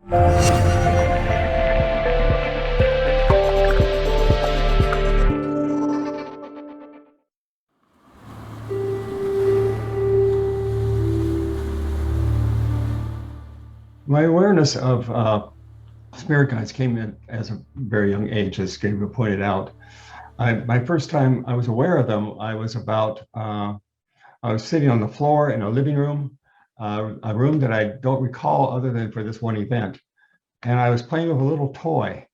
My awareness of spirit guides came in as a very young age, as Gabriel pointed out. My first time I was aware of them, I was sitting on the floor in a living room, a room that I don't recall other than for this one event. And I was playing with a little toy.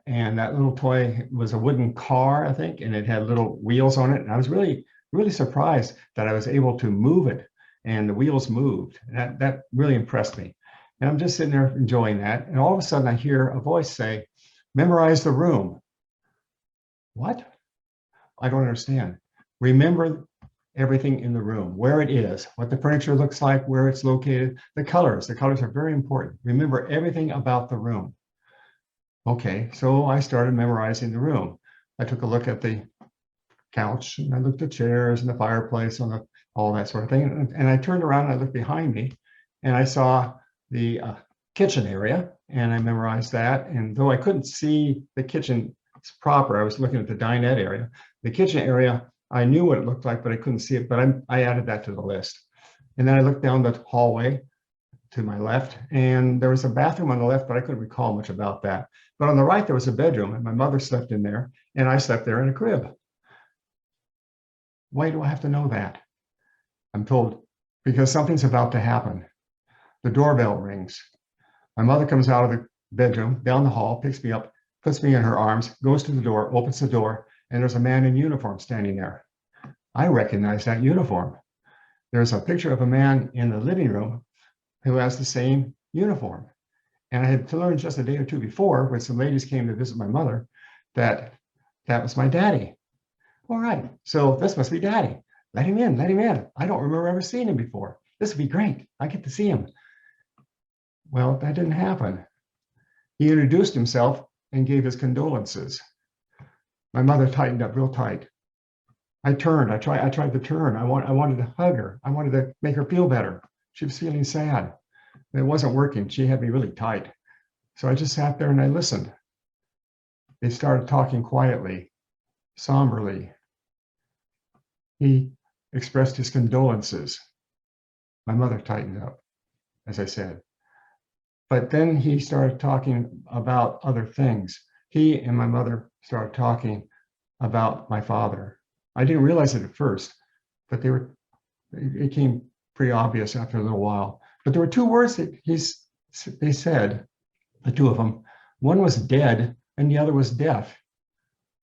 And that little toy was a wooden car, I think, and it had little wheels on it. And I was really, really surprised that I was able to move it and the wheels moved. That really impressed me. And I'm just sitting there enjoying that. And all of a sudden I hear a voice say, memorize the room. What? I don't understand. Remember everything in the room, where it is, what the furniture looks like, where it's located, the colors. The colors are very important. Remember everything about the room. Okay, so I started memorizing the room. I took a look at the couch and I looked at chairs and the fireplace and all that sort of thing. And I turned around and I looked behind me and I saw the kitchen area and I memorized that. And though I couldn't see the kitchen proper, I was looking at the dinette area. The kitchen area, I knew what it looked like, but I couldn't see it, but I added that to the list. And then I looked down the hallway to my left and there was a bathroom on the left, but I couldn't recall much about that. But on the right, there was a bedroom and my mother slept in there and I slept there in a crib. Why do I have to know that? I'm told because something's about to happen. The doorbell rings. My mother comes out of the bedroom, down the hall, picks me up, puts me in her arms, goes to the door, opens the door, and there's a man in uniform standing there. I recognize that uniform. There's a picture of a man in the living room who has the same uniform. And I had to learn just a day or two before when some ladies came to visit my mother that that was my daddy. All right, so this must be daddy. Let him in, let him in. I don't remember ever seeing him before. This would be great. I get to see him. Well, that didn't happen. He introduced himself and gave his condolences. My mother tightened up real tight. I turned, I tried to turn. I wanted to hug her. I wanted to make her feel better. She was feeling sad. It wasn't working. She had me really tight. So I just sat there and I listened. They started talking quietly, somberly. He expressed his condolences. My mother tightened up, as I said. But then he started talking about other things. He and my mother started talking about my father. I didn't realize it at first, but it became pretty obvious after a little while. But there were two words that they said, the two of them. One was dead and the other was deaf.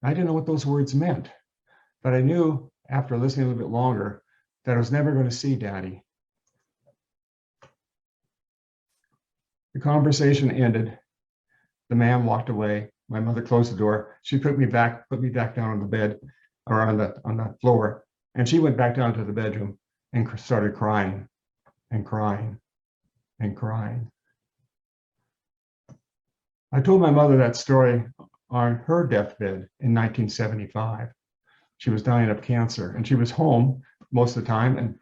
I didn't know what those words meant, but I knew after listening a little bit longer that I was never going to see Daddy. The conversation ended. The man walked away. My mother closed the door. She put me back down on the bed or on the floor. And she went back down to the bedroom and started crying and crying and crying. I told my mother that story on her deathbed in 1975. She was dying of cancer and she was home most of the time. And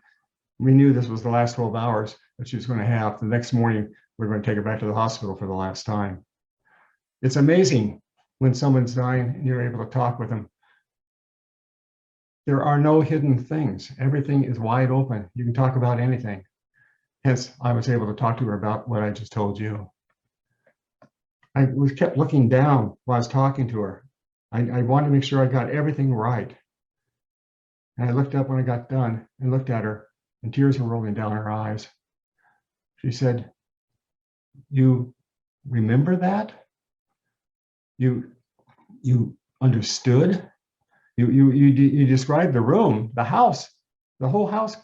we knew this was the last 12 hours that she was going to have. The next morning, we were going to take her back to the hospital for the last time. It's amazing when someone's dying and you're able to talk with them. There are no hidden things. Everything is wide open. You can talk about anything. Hence, I was able to talk to her about what I just told you. I kept looking down while I was talking to her. I wanted to make sure I got everything right. And I looked up when I got done and looked at her, and tears were rolling down her eyes. She said, "You remember that? You understood? You described the room, the house, the whole house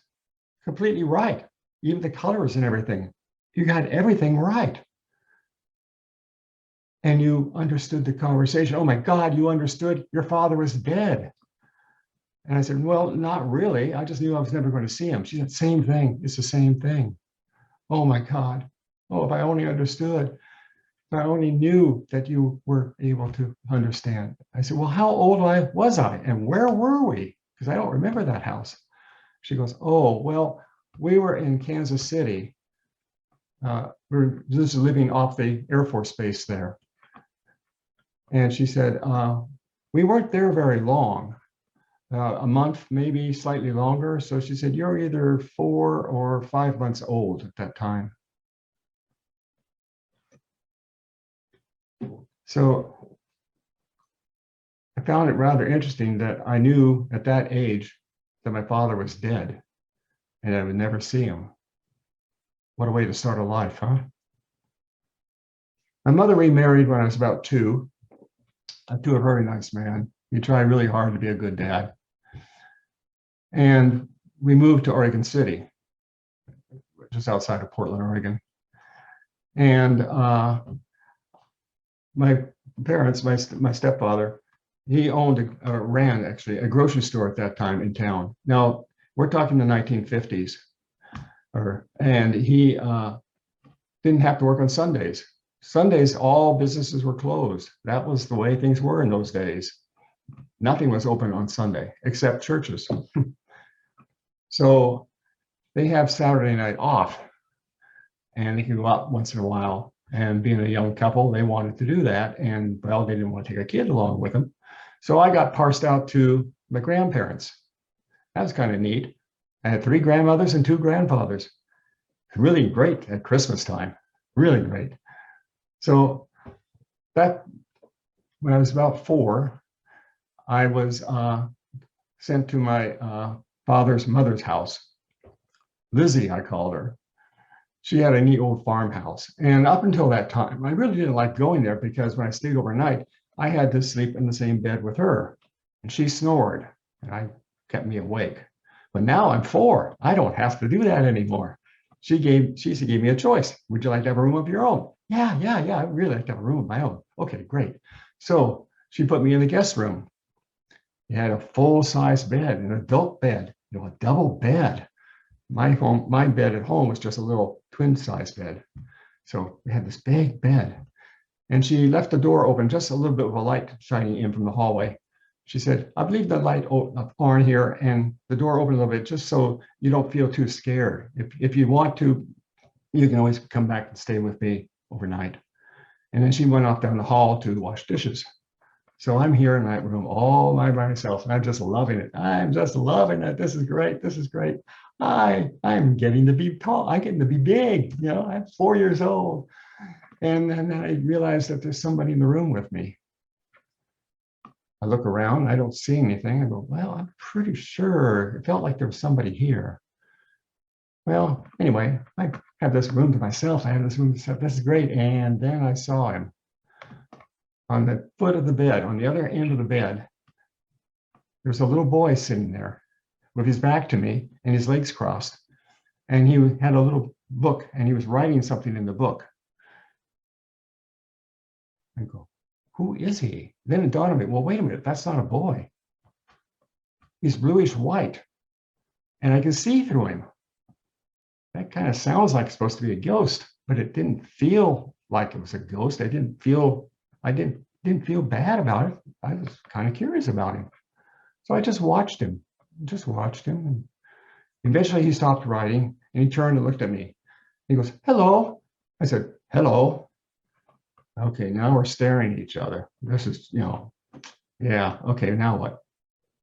completely right. Even the colors and everything. You got everything right. And you understood the conversation. Oh my God, you understood your father was dead." And I said, "Well, not really. I just knew I was never going to see him." She said, "Same thing. It's the same thing." Oh my God. Oh, if I only understood. If I only knew that you were able to understand. I said, "Well, how old was I? And where were we?" Because I don't remember that house. She goes, "Oh, well, we were in Kansas City. we were just living off the Air Force Base there. And she said, we weren't there very long, a month, maybe slightly longer. So she said, you're either 4 or 5 months old at that time. So I found it rather interesting that I knew at that age that my father was dead and I would never see him. What a way to start a life, huh? My mother remarried when I was about 2 to a very nice man. He tried really hard to be a good dad. And we moved to Oregon City, just outside of Portland, Oregon. And my parents, my stepfather, he owned, ran actually, a grocery store at that time in town. Now, we're talking the 1950s. And he didn't have to work on Sundays. Sundays, all businesses were closed. That was the way things were in those days. Nothing was open on Sunday except churches. So they have Saturday night off and they can go out once in a while. And being a young couple, they wanted to do that. And well, they didn't want to take a kid along with them. So I got parsed out to my grandparents. That was kind of neat. I had 3 grandmothers and 2 grandfathers. Really great at Christmas time, really great. So that, when I was about 4, I was sent to my father's mother's house. Lizzie, I called her. She had a neat old farmhouse. And up until that time, I really didn't like going there because when I stayed overnight, I had to sleep in the same bed with her. And she snored, and I kept me awake. But now I'm 4. I don't have to do that anymore. She gave me a choice. Would you like to have a room of your own? Yeah. I'd really like to have a room of my own. Okay, great. So she put me in the guest room. It had a full-size bed, an adult bed, a double bed. My bed at home was just a little twin-size bed. So we had this big bed. And she left the door open, just a little bit of a light shining in from the hallway. She said, I've leave the light on here and the door open a little bit just so you don't feel too scared. If you want to, you can always come back and stay with me overnight. And then she went off down the hall to wash dishes. So I'm here in that room all by myself and I'm just loving it. I'm just loving it. This is great. This is great. I'm getting to be tall. I'm getting to be big. I'm 4 years old. And then I realized that there's somebody in the room with me. I look around, I don't see anything. I go, well, I'm pretty sure it felt like there was somebody here. Well, anyway, I have this room to myself. I have this room to myself. This is great. And then I saw him on the foot of the bed, on the other end of the bed. There's a little boy sitting there with his back to me and his legs crossed. And he had a little book and he was writing something in the book. I go, who is he? Then it dawned on me, well, wait a minute, that's not a boy. He's bluish white, and I can see through him. That kind of sounds like it's supposed to be a ghost, but it didn't feel like it was a ghost. I didn't feel bad about it. I was kind of curious about him. So I just watched him, And eventually he stopped writing, and he turned and looked at me. He goes, hello. I said, hello. Okay, now we're staring at each other. This is, yeah, okay, now what?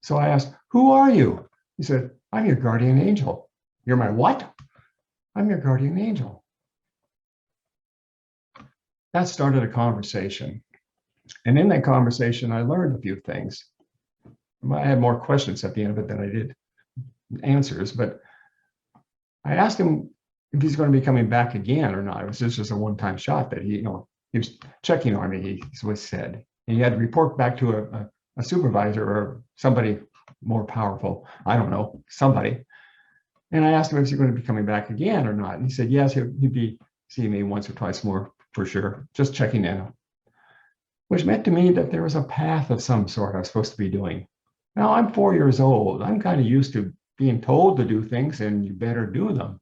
So I asked, who are you? He said, I'm your guardian angel. You're my what? I'm your guardian angel. That started a conversation. And in that conversation, I learned a few things. I had more questions at the end of it than I did answers, but I asked him if he's going to be coming back again or not. It was just a one-time shot that he was checking on me, he was said. And he had to report back to a supervisor or somebody more powerful. I don't know, somebody. And I asked him if he's going to be coming back again or not. And he said, yes, he'd be seeing me once or twice more for sure, just checking in. Which meant to me that there was a path of some sort I was supposed to be doing. Now I'm 4 years old. I'm kind of used to being told to do things and you better do them.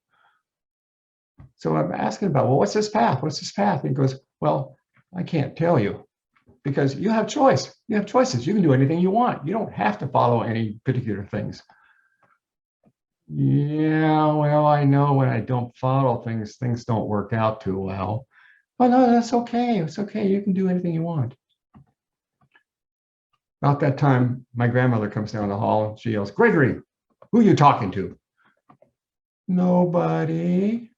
So I'm asking about, well, what's this path? What's this path? And he goes, well, I can't tell you because you have choice. You have choices. You can do anything you want. You don't have to follow any particular things. Yeah, well, I know when I don't follow things, things don't work out too well. But no, that's okay. It's okay. You can do anything you want. About that time, my grandmother comes down the hall. She yells, Gregory, who are you talking to? Nobody.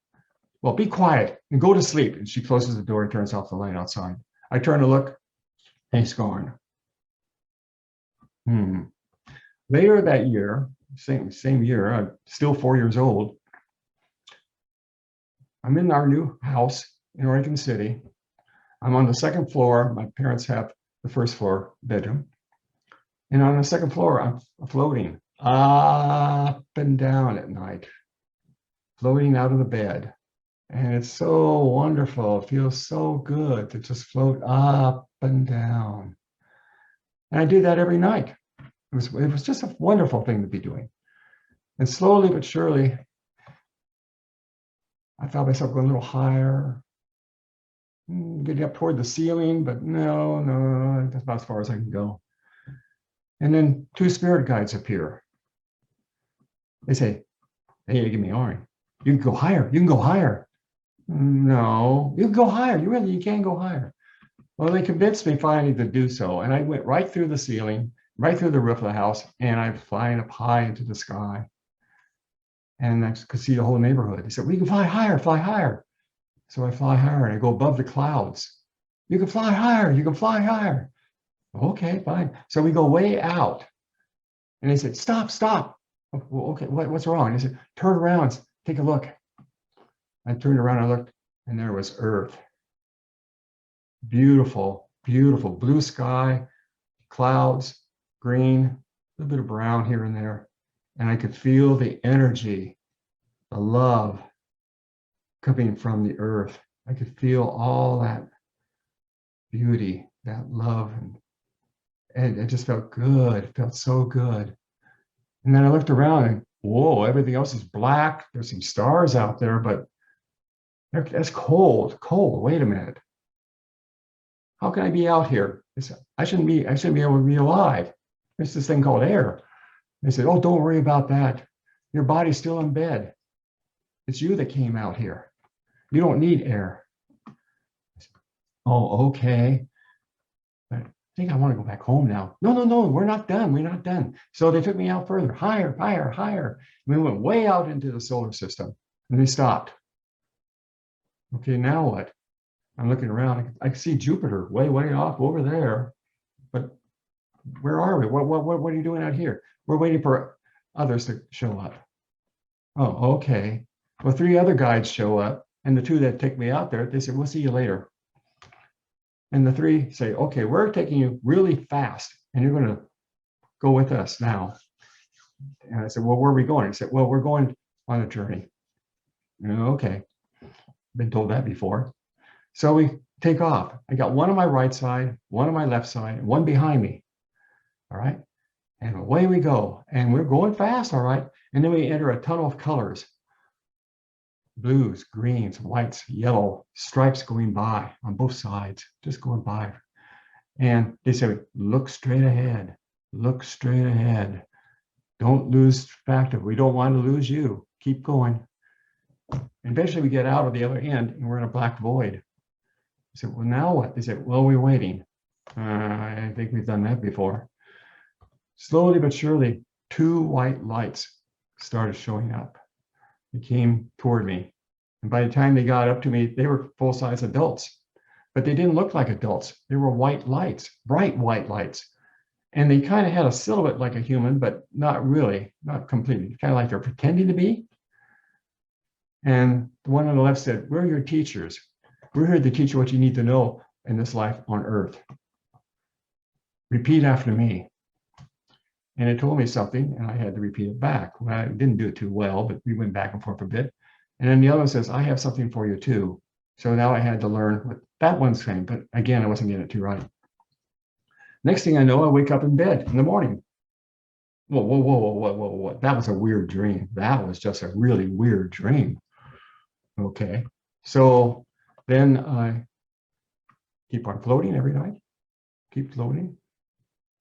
Well, be quiet and go to sleep. And she closes the door and turns off the light outside. I turn to look, and he's gone. Later that year, same year, I'm still 4 years old. I'm in our new house in Oregon City. I'm on the second floor. My parents have the first floor bedroom. And on the second floor, I'm floating up and down at night, floating out of the bed. And it's so wonderful. It feels so good to just float up and down. And I do that every night. It was just a wonderful thing to be doing. And slowly but surely, I felt myself going a little higher, getting up toward the ceiling, but no, that's about as far as I can go. And then two spirit guides appear. They say, hey, give me an arm. You can go higher. You can go higher. No, you can go higher. You can go higher. Well, they convinced me finally to do so. And I went right through the ceiling, right through the roof of the house, and I'm flying up high into the sky. And I could see the whole neighborhood. They said, we can fly higher, fly higher. So I fly higher and I go above the clouds. You can fly higher, you can fly higher. Okay, fine. So we go way out. And they said, stop. Well, okay, what's wrong? And they said, turn around, take a look. I turned around, I looked, and there was Earth. Beautiful, beautiful blue sky, clouds, green, a little bit of brown here and there. And I could feel the energy, the love coming from the earth. I could feel all that beauty, that love, and it just felt good. It felt so good. And then I looked around and whoa, everything else is black. There's some stars out there, but that's cold. Wait a minute. How can I be out here? I shouldn't be able to be alive. There's this thing called air. They said, oh, don't worry about that. Your body's still in bed. It's you that came out here. You don't need air. Oh, okay. But I think I want to go back home now. No, we're not done. We're not done. So they took me out further, higher. We went way out into the solar system and we stopped. Okay, now what? I'm looking around. I can see Jupiter way off over there. But where are we? What are you doing out here? We're waiting for others to show up. Oh, okay. Well, 3 other guides show up, and the 2 that take me out there, they say, we'll see you later. And the 3 say, okay, we're taking you really fast, and you're going to go with us now. And I said, well, where are we going? He said, well, we're going on a journey. Okay. Been told that before. So we take off. I got one on my right side, one on my left side, and one behind me. All right. And away we go. And we're going fast, all right. And then we enter a tunnel of colors. Blues, greens, whites, yellow, stripes going by on both sides, just going by. And they say, look straight ahead. Look straight ahead. Don't lose track of. We don't want to lose you. Keep going. And eventually we get out of the other end and we're in a black void. I said, well, now what? They said, well, we're waiting. I think we've done that before. Slowly but surely, 2 white lights started showing up. They came toward me. And by the time they got up to me, they were full-size adults. But they didn't look like adults. They were white lights, bright white lights. And they kind of had a silhouette like a human, but not really, not completely. Kind of like they're pretending to be. And the one on the left said, we're your teachers. We're here to teach you what you need to know in this life on Earth. Repeat after me. And it told me something, and I had to repeat it back. Well, I didn't do it too well, but we went back and forth a bit. And then the other one says, I have something for you too. So now I had to learn what that one's saying, but again, I wasn't getting it too right. Next thing I know, I wake up in bed in the morning. Whoa. That was a weird dream. That was just a really weird dream. Okay. So then I keep on floating every night. Keep floating.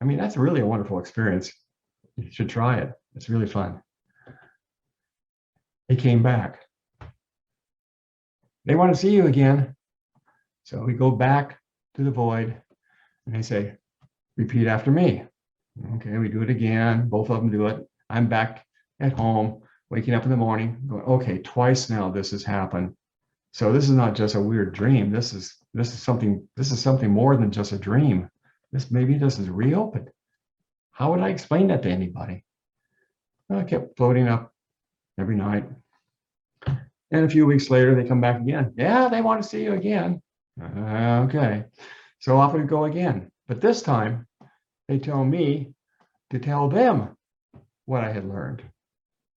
I mean, that's really a wonderful experience. You should try it. It's really fun. He came back. They want to see you again. So we go back to the void and they say, repeat after me. Okay, we do it again. Both of them do it. I'm back at home, waking up in the morning, going, okay, twice now this has happened. So this is not just a weird dream. This is something more than just a dream. Maybe this is real, but how would I explain that to anybody? Well, I kept floating up every night. And a few weeks later, they come back again. Yeah, they want to see you again. Okay. So off we go again. But this time, they tell me to tell them what I had learned.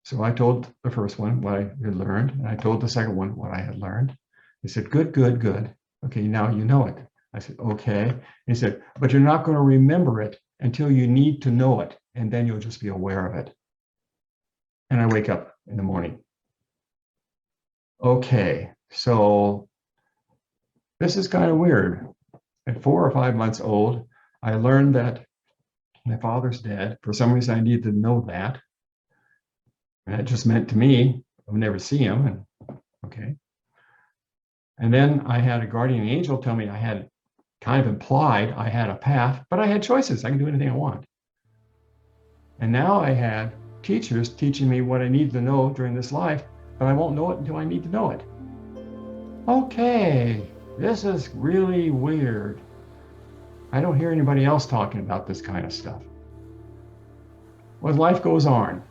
So I told the first one what I had learned, and I told the second one what I had learned. They said, good, good, good. Okay, now you know it. I said, okay. And he said, but you're not going to remember it until you need to know it, and then you'll just be aware of it. And I wake up in the morning. Okay, so this is kind of weird. At 4 or 5 months old, I learned that my father's dead. For some reason, I needed to know that. And it just meant to me, I would never see him. And okay. And then I had a guardian angel tell me I had kind of implied I had a path, but I had choices. I can do anything I want. And now I had teachers teaching me what I need to know during this life, but I won't know it until I need to know it. Okay, this is really weird. I don't hear anybody else talking about this kind of stuff. Well, life goes on.